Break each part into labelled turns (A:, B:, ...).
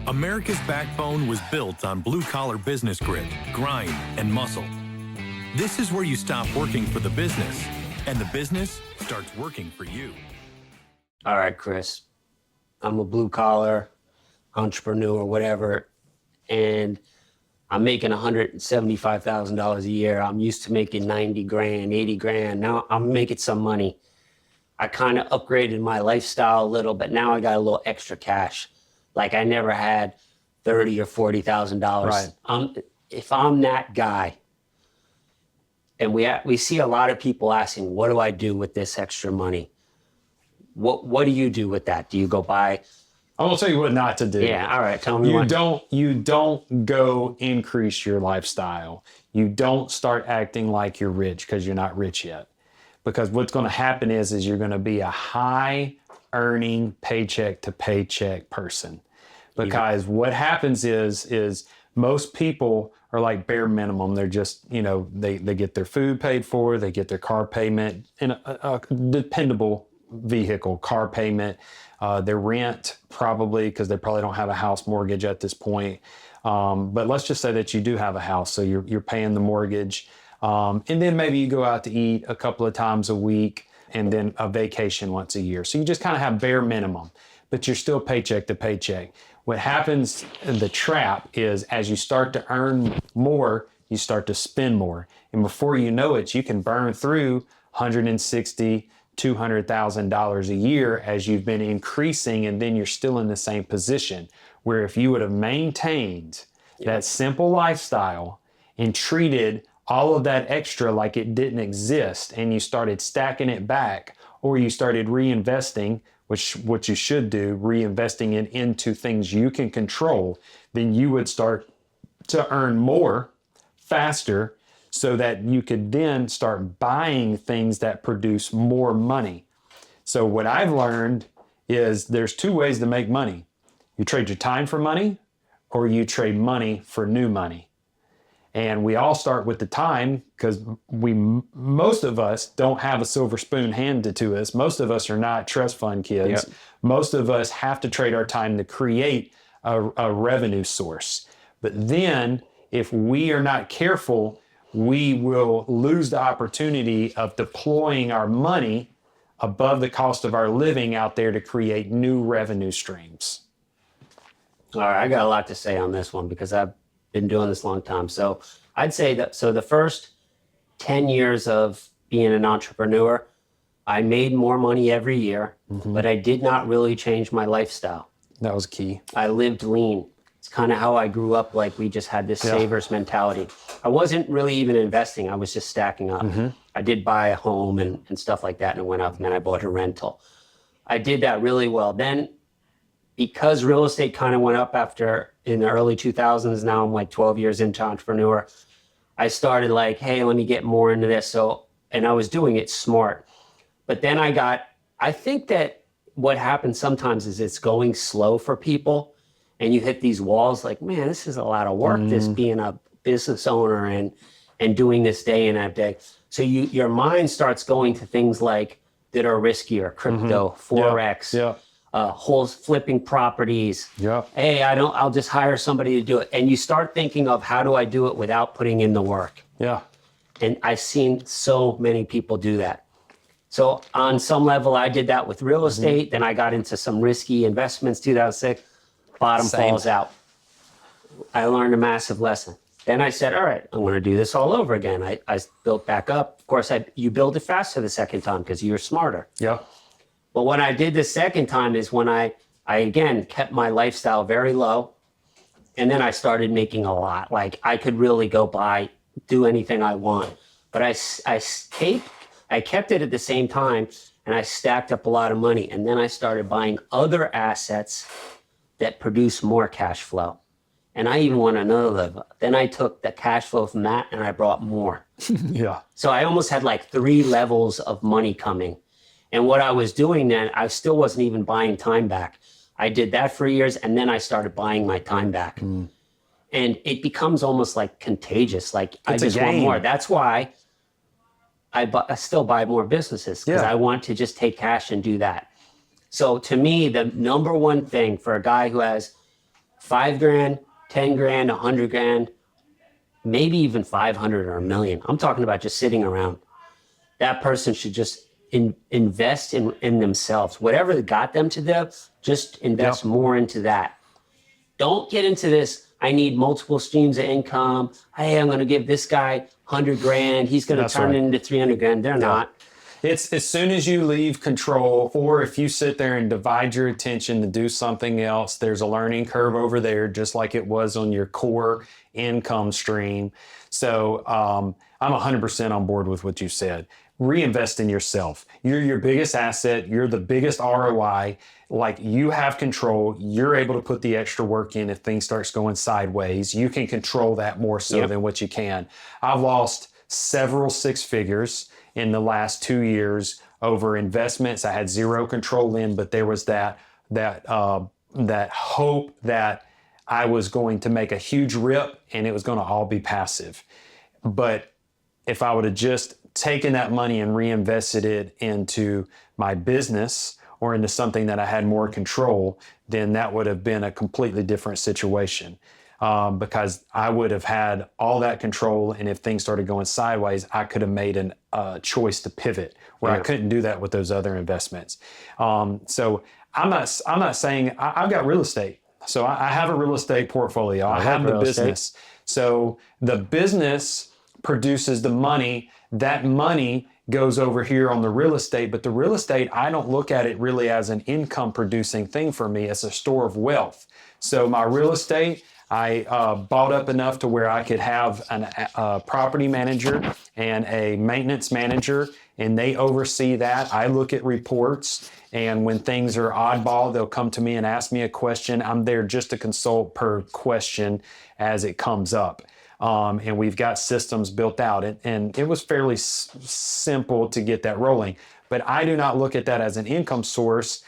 A: America's backbone was built on blue-collar business grit, grind, and muscle. This is where you stop working for the business, and the business starts working for you.
B: All right, Chris, I'm a blue-collar entrepreneur, whatever, and I'm making $175,000 a year. I'm used to making 90 grand, 80 grand. Now I'm making some money. I kind of upgraded my lifestyle a little, but now I got a little extra cash. Like I never had $30,000 or $40,000.
C: Right.
B: If I'm that guy, and we see a lot of people asking, what do I do with this extra money? What do you do with that? Do you go buy?
C: I will tell you what not to do.
B: Yeah, all right, tell me
C: You
B: what.
C: don't go increase your lifestyle. You don't start acting like you're rich because you're not rich yet. Because what's going to happen is you're going to be a high earning paycheck to paycheck person. Because what happens is most people are like bare minimum. They're just, they get their food paid for, they get their car payment, and a dependable vehicle, car payment, their rent probably, because they probably don't have a house mortgage at this point. But let's just say that you do have a house, so you're paying the mortgage. And then maybe you go out to eat a couple of times a week and then a vacation once a year. So you just kind of have bare minimum, but you're still paycheck to paycheck. What happens in the trap is as you start to earn more, you start to spend more. And before you know it, you can burn through $160,000, $200,000 a year as you've been increasing, and then you're still in the same position. Where if you would have maintained that simple lifestyle and treated all of that extra like it didn't exist, and you started stacking it back, or you started reinvesting, which what you should do, reinvesting it into things you can control, then you would start to earn more faster so that you could then start buying things that produce more money. So what I've learned is there's two ways to make money. You trade your time for money, or you trade money for new money. And we all start with the time because most of us don't have a silver spoon handed to us. Most of us are not trust fund kids. Yep. Most of us have to trade our time to create a revenue source. But then if we are not careful, we will lose the opportunity of deploying our money above the cost of our living out there to create new revenue streams.
B: All right, I got a lot to say on this one because I've been doing this a long time. So I'd say that, so the first 10 years of being an entrepreneur, I made more money every year, but I did not really change my lifestyle.
C: That was key.
B: I lived lean. It's kind of how I grew up. Like we just had this savers mentality. I wasn't really even investing. I was just stacking up. I did buy a home and stuff like that, and it went up, and then I bought a rental. I did that really well. Then because real estate kind of went up in the early 2000s, now I'm like 12 years into entrepreneur, I started like, hey, let me get more into this. And I was doing it smart. But then I think that what happens sometimes is it's going slow for people, and you hit these walls like, man, this is a lot of work, this being a business owner and doing this day in that day. So your mind starts going to things like that are riskier, crypto, Forex, flipping properties.
C: Yeah.
B: Hey, I'll just hire somebody to do it. And you start thinking of how do I do it without putting in the work?
C: Yeah.
B: And I've seen so many people do that. So on some level, I did that with real estate. Then I got into some risky investments, 2006, bottom falls out. I learned a massive lesson. Then I said, all right, I'm going to do this all over again. I built back up. Of course, you build it faster the second time because you're smarter.
C: Yeah.
B: But what I did the second time is when I again kept my lifestyle very low, and then I started making a lot. Like I could really go do anything I want. But I kept it at the same time, and I stacked up a lot of money. And then I started buying other assets that produce more cash flow. And I even went another level. Then I took the cash flow from that and I brought more.
C: Yeah.
B: So I almost had like 3 levels of money coming. And what I was doing then, I still wasn't even buying time back. I did that for years, and then I started buying my time back. And it becomes almost like contagious. Like I just want more. That's why I still buy more businesses, because I want to just take cash and do that. So to me, the number one thing for a guy who has $5,000, 10 grand, 100 grand, maybe even 500 or a million. I'm talking about just sitting around. That person should just invest in themselves. Whatever got them to there, just invest more into that. Don't get into this, I need multiple streams of income. Hey, I'm going to give this guy 100 grand. He's going to turn it into 300 grand. They're not.
C: It's as soon as you leave control, or if you sit there and divide your attention to do something else, there's a learning curve over there, just like it was on your core income stream. So I'm 100% on board with what you said. Reinvest in yourself. You're your biggest asset. You're the biggest ROI. Like, you have control. You're able to put the extra work in if things starts going sideways. You can control that more so than what you can. I've lost several six figures in the last 2 years over investments I had zero control in, but there was that hope that I was going to make a huge rip and it was going to all be passive. But if I would have just taken that money and reinvested it into my business or into something that I had more control, then that would have been a completely different situation. Because I would have had all that control, and if things started going sideways, I could have made a choice to pivot, where I couldn't do that with those other investments. So I'm not saying I've got real estate. So I have a real estate portfolio. I have the business. So the business produces the money. That money goes over here on the real estate, but the real estate, I don't look at it really as an income producing thing for me. It's a store of wealth. So my real estate, I bought up enough to where I could have a property manager and a maintenance manager, and they oversee that. I look at reports, and when things are oddball, they'll come to me and ask me a question. I'm there just to consult per question as it comes up. And we've got systems built out, and it was fairly simple to get that rolling. But I do not look at that as an income source.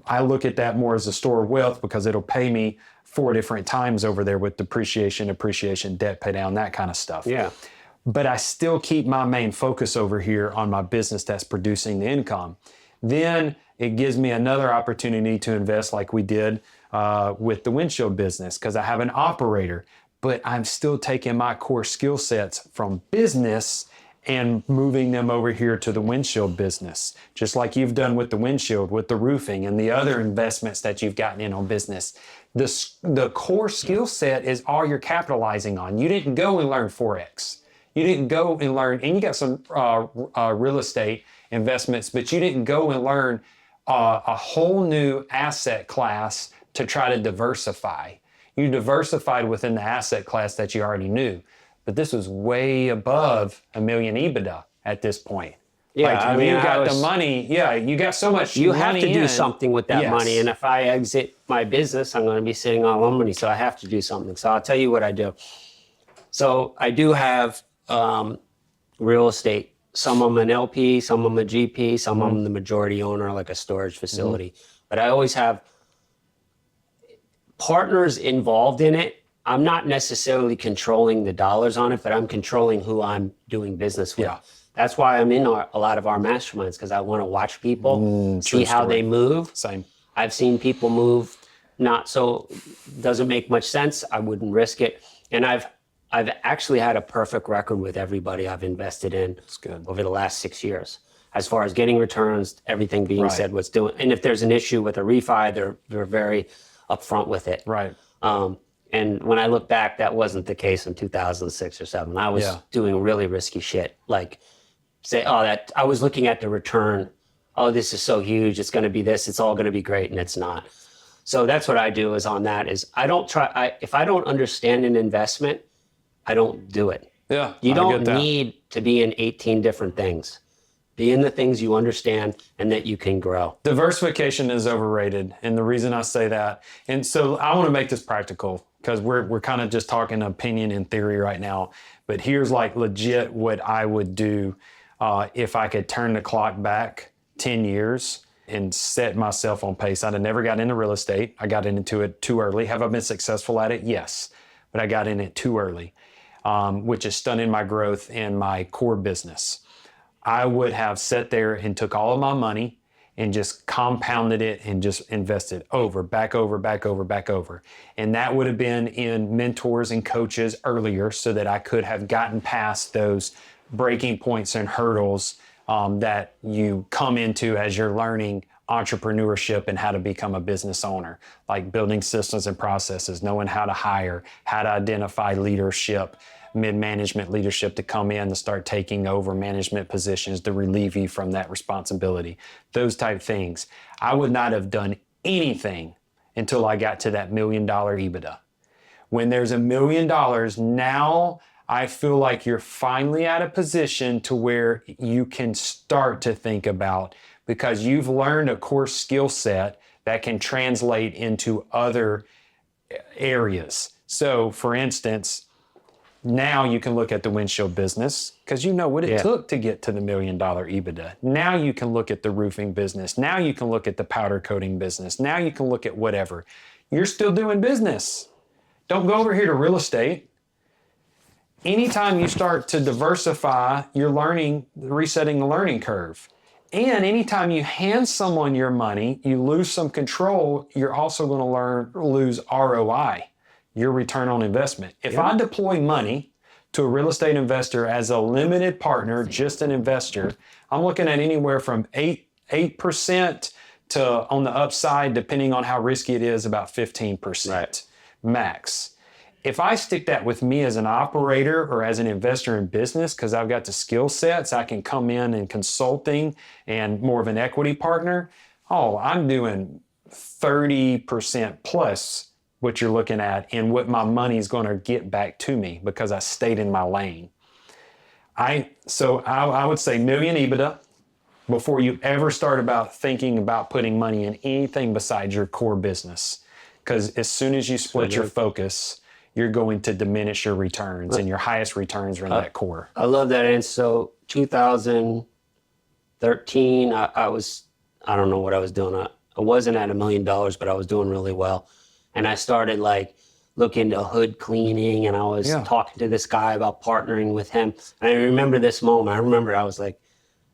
C: I look at that more as a store of wealth, because it'll pay me 4 different times over there with depreciation, appreciation, debt pay down, that kind of stuff.
B: Yeah.
C: But I still keep my main focus over here on my business that's producing the income. Then it gives me another opportunity to invest, like we did with the windshield business, because I have an operator, but I'm still taking my core skill sets from business and moving them over here to the windshield business, just like you've done with the windshield, with the roofing, and the other investments that you've gotten in on business. The core skill set is all you're capitalizing on. You didn't go and learn Forex. You didn't go and learn, and you got some real estate investments, but you didn't go and learn a whole new asset class to try to diversify. You diversified within the asset class that you already knew. But this was way above $1 million EBITDA at this point.
B: Yeah,
C: like,
B: I mean,
C: you got the money. Yeah, you got so much money.
B: You have to do
C: in.
B: something with that money. And if I exit my business, I'm going to be sitting on loan money. So I have to do something. So I'll tell you what I do. So I do have real estate. Some of them an LP, some of them a GP, some of them the majority owner, like a storage facility. But I always have partners involved in it. I'm not necessarily controlling the dollars on it, but I'm controlling who I'm doing business with. Yeah. That's why I'm in a lot of our masterminds, because I want to watch people, see how they move.
C: Same.
B: I've seen people move not so, doesn't make much sense. I wouldn't risk it. And I've actually had a perfect record with everybody I've invested in over the last 6 years. As far as getting returns, everything being said, what's doing. And if there's an issue with a refi, they're very upfront with it.
C: Right.
B: And when I look back, that wasn't the case in 2006 or 7. I was doing really risky shit. Like, say, I was looking at the return. Oh, this is so huge. It's going to be this. It's all going to be great. And it's not. So that's what I do is on that is I don't try. If I don't understand an investment, I don't do it.
C: Yeah.
B: You don't need to be in 18 different things. Be in the things you understand and that you can grow.
C: Diversification is overrated. And the reason I say that, and so I want to make this practical, because we're kind of just talking opinion and theory right now. But here's like legit what I would do if I could turn the clock back 10 years and set myself on pace. I'd have never got into real estate. I got into it too early. Have I been successful at it? Yes. But I got in it too early, which is stunning my growth in my core business. I would have sat there and took all of my money and just compounded it and just invested back over. And that would have been in mentors and coaches earlier so that I could have gotten past those breaking points and hurdles that you come into as you're learning entrepreneurship and how to become a business owner, like building systems and processes, knowing how to hire, how to identify leadership, mid-management leadership to come in and start taking over management positions to relieve you from that responsibility, those type things. I would not have done anything until I got to that $1 million EBITDA. When there's $1 million, now I feel like you're finally at a position to where you can start to think about, because you've learned a core skill set that can translate into other areas. So for instance, now you can look at the windshield business because you know what it took to get to the $1 million EBITDA. Now you can look at the roofing business. Now you can look at the powder coating business. Now you can look at whatever. You're still doing business. Don't go over here to real estate. Anytime you start to diversify, you're learning, resetting the learning curve. And anytime you hand someone your money, you lose some control, you're also going to lose ROI. Your return on investment. If I deploy money to a real estate investor as a limited partner, just an investor, I'm looking at anywhere from 8% to, on the upside, depending on how risky it is, about 15% max. If I stick that with me as an operator or as an investor in business, because I've got the skill sets, I can come in and consulting and more of an equity partner. Oh, I'm doing 30% plus what you're looking at and what my money is going to get back to me because I stayed in my lane. I would say $1 million EBITDA before you ever start about thinking about putting money in anything besides your core business. Because as soon as you split your focus, you're going to diminish your returns, and your highest returns are in that core.
B: I love that. And so 2013, I don't know what I was doing. I wasn't at $1 million, but I was doing really well. And I started like looking to hood cleaning, and I was talking to this guy about partnering with him. And I remember this moment. I was like,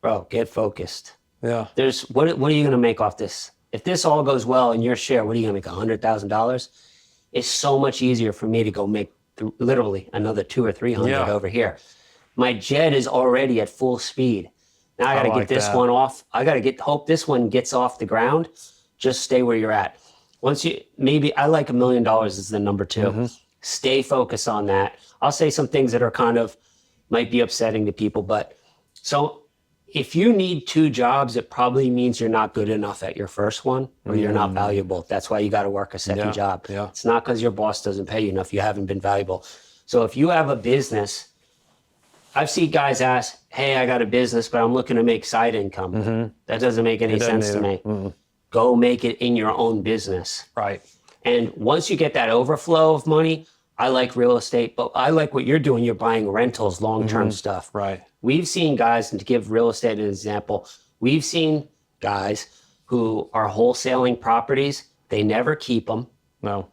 B: bro, get focused.
C: Yeah.
B: What are you going to make off this? If this all goes well in your share, what are you going to make, $100,000? It's so much easier for me to go make literally another 200 or 300 over here. My jet is already at full speed. Now I got to get this one off. Hope this one gets off the ground. Just stay where you're at. I like $1 million is the number 2. Mm-hmm. Stay focused on that. I'll say some things that are kind of might be upsetting to people, but so if you need 2 jobs, it probably means you're not good enough at your first one, or you're not valuable. That's why you got to work a second job. Yeah. It's not because your boss doesn't pay you enough. You haven't been valuable. So if you have a business, I've seen guys ask, hey, I got a business, but I'm looking to make side income. Mm-hmm. That doesn't make any sense to me. Mm-hmm. Go make it in your own business. Right. And once you get that overflow of money, I like real estate, but I like what you're doing. You're buying rentals, long-term stuff. Right. We've seen guys, and to give real estate an example, we've seen guys who are wholesaling properties. They never keep them. No.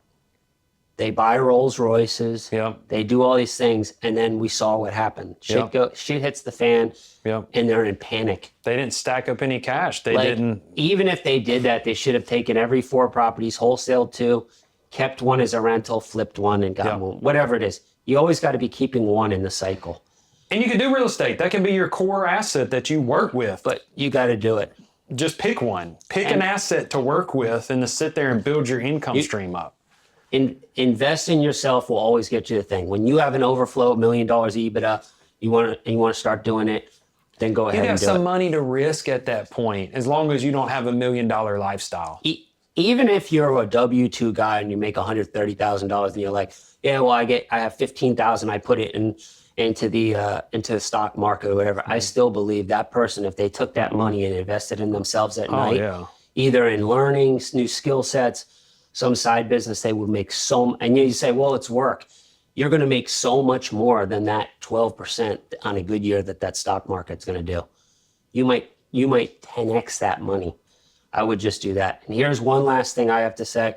B: They buy Rolls Royces. Yep. They do all these things, and then we saw what happened. Shit hits the fan, and they're in panic.
C: They didn't stack up any cash. They didn't.
B: Even if they did that, they should have taken every 4 properties, wholesaled 2, kept 1 as a rental, flipped 1, and got 1. Whatever it is, you always got to be keeping 1 in the cycle.
C: And you can do real estate. That can be your core asset that you work with.
B: But you got to do it.
C: Just pick one. Pick an asset to work with, and to sit there and build your income stream up.
B: Invest in yourself will always get you the thing. When you have an overflow of $1 million EBITDA, you want to start doing it, then go ahead and do it.
C: You have some money to risk at that point, as long as you don't have $1 million lifestyle.
B: Even if you're a W-2 guy and you make $130,000, and you're like, yeah, well, I have $15,000, I put it into the stock market or whatever. I still believe that person, if they took that money and invested in themselves at night, either in learning new skill sets, some side business, they would make and you say, well, it's work. You're going to make so much more than that 12% on a good year that stock market's going to do. You might 10x that money. I would just do that. And here's one last thing I have to say.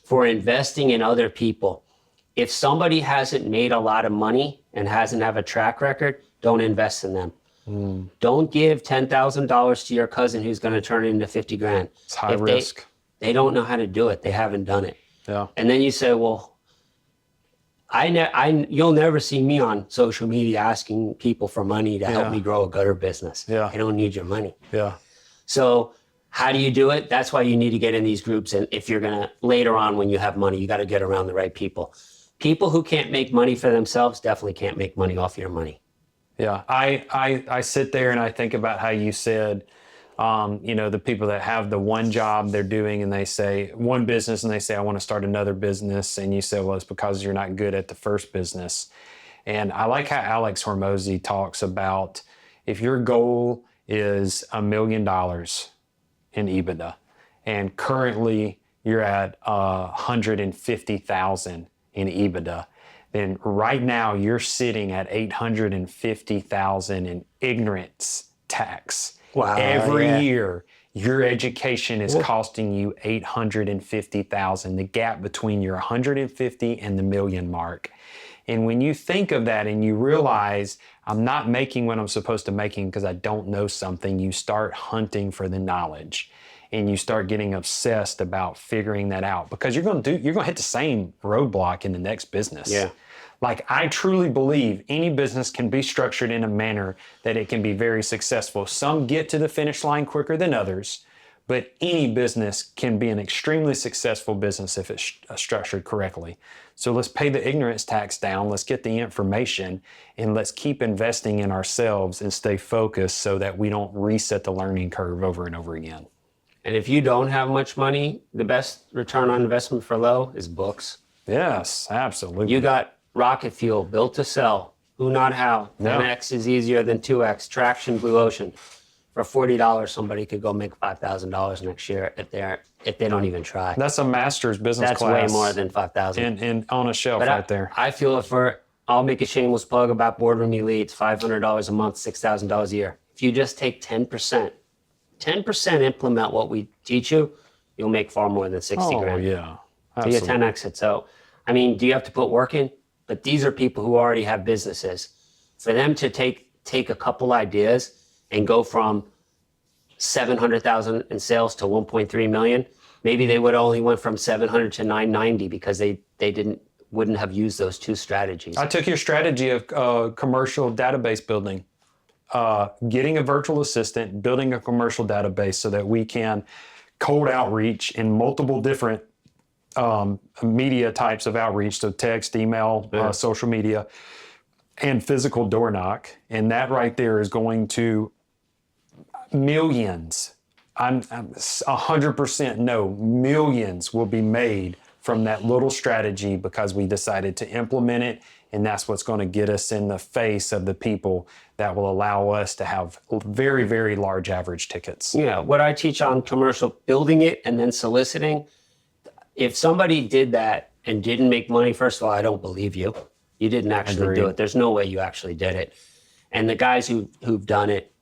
B: For investing in other people, if somebody hasn't made a lot of money and hasn't have a track record, don't invest in them. Don't give $10,000 to your cousin who's going to turn it into 50 grand.
C: It's high risk.
B: They don't know how to do it. They haven't done it.
C: Yeah.
B: And then you say, well, you'll never see me on social media asking people for money to help me grow a gutter business.
C: Yeah.
B: I don't need your money.
C: Yeah.
B: So how do you do it? That's why you need to get in these groups. And if you're going to, later on when you have money, you got to get around the right people. People who can't make money for themselves definitely can't make money off your money.
C: Yeah. I sit there and I think about how you said, the people that have the one job they're doing and they say one business and they say, I want to start another business. And you say, well, it's because you're not good at the first business. And I like how Alex Hormozy talks about if your goal is $1 million in EBITDA and currently you're at 150,000 in EBITDA, then right now you're sitting at 850,000 in ignorance tax.
B: Wow,
C: Every year, your education is costing you 850,000, the gap between your 150 and the million mark. And when you think of that and you realize I'm not making what I'm supposed to making because I don't know something, you start hunting for the knowledge and you start getting obsessed about figuring that out because you're going to hit the same roadblock in the next business.
B: Yeah.
C: Like I truly believe any business can be structured in a manner that it can be very successful. Some get to the finish line quicker than others, but any business can be an extremely successful business if it's structured correctly. So let's pay the ignorance tax down, let's get the information, and let's keep investing in ourselves and stay focused so that we don't reset the learning curve over and over again.
B: And if you don't have much money, the best return on investment for low is books.
C: Yes, absolutely.
B: You got Rocket Fuel, Built to Sell, Who Not How, 10X is easier than 2X, Traction, Blue Ocean. For $40, somebody could go make $5,000 next year if they don't even try.
C: That's a master's business class.
B: That's way more than $5,000.
C: And on a shelf right there.
B: I feel I'll make a shameless plug about Boardroom Elite, $500 a month, $6,000 a year. If you just take 10% implement what we teach you, you'll make far more than 60 grand.
C: Oh, yeah.
B: So you 10X it. So, I mean, do you have to put work in? But these are people who already have businesses. For them to take a couple ideas and go from 700,000 in sales to 1.3 million, maybe they would only went from 700 to 990 because they wouldn't have used those two strategies.
C: I took your strategy of commercial database building, getting a virtual assistant, building a commercial database so that we can cold outreach in multiple different media types of outreach, so text, email, social media, and physical door knock. And that right there is going to millions. I'm 100% no, millions will be made from that little strategy because we decided to implement it. And that's what's going to get us in the face of the people that will allow us to have very, very large average tickets.
B: Yeah, what I teach on commercial, building it and then soliciting, if somebody did that and didn't make money, first of all, I don't believe you. You didn't actually do it. There's no way you actually did it. And the guys who've done it,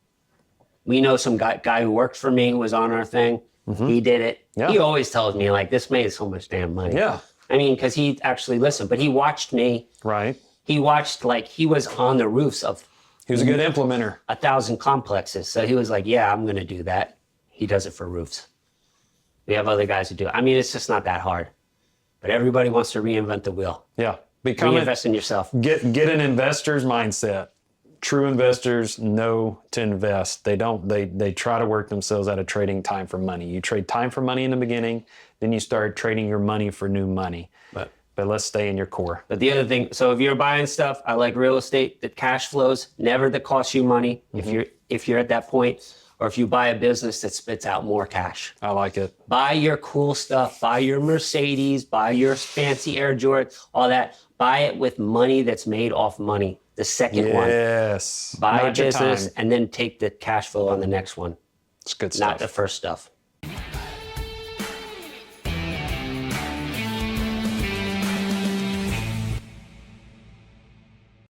B: we know some guy who worked for me who was on our thing. Mm-hmm. He did it. Yeah. He always tells me, like, this made so much damn money.
C: Yeah.
B: I mean, because he actually listened, but he watched me.
C: Right.
B: He watched, like, he was on the roofs of.
C: He was a good implementer.
B: 1,000 complexes. So he was like, yeah, I'm going to do that. He does it for roofs. We have other guys who do it. I mean, it's just not that hard. But everybody wants to reinvent the wheel.
C: Yeah.
B: Reinvest in yourself.
C: Get an investor's mindset. True investors know to invest. They don't. They try to work themselves out of trading time for money. You trade time for money in the beginning, then you start trading your money for new money. But let's stay in your core. But
B: the other thing, so if you're buying stuff, I like real estate that cash flows, never that costs you money. Mm-hmm. If you're at that point, or if you buy a business that spits out more cash.
C: I like it.
B: Buy your cool stuff. Buy your Mercedes. Buy your fancy Air Jordan. All that. Buy it with money that's made off money. The second one.
C: Yes.
B: Buy a business and then take the cash flow on the next one.
C: It's good stuff.
B: Not the first stuff.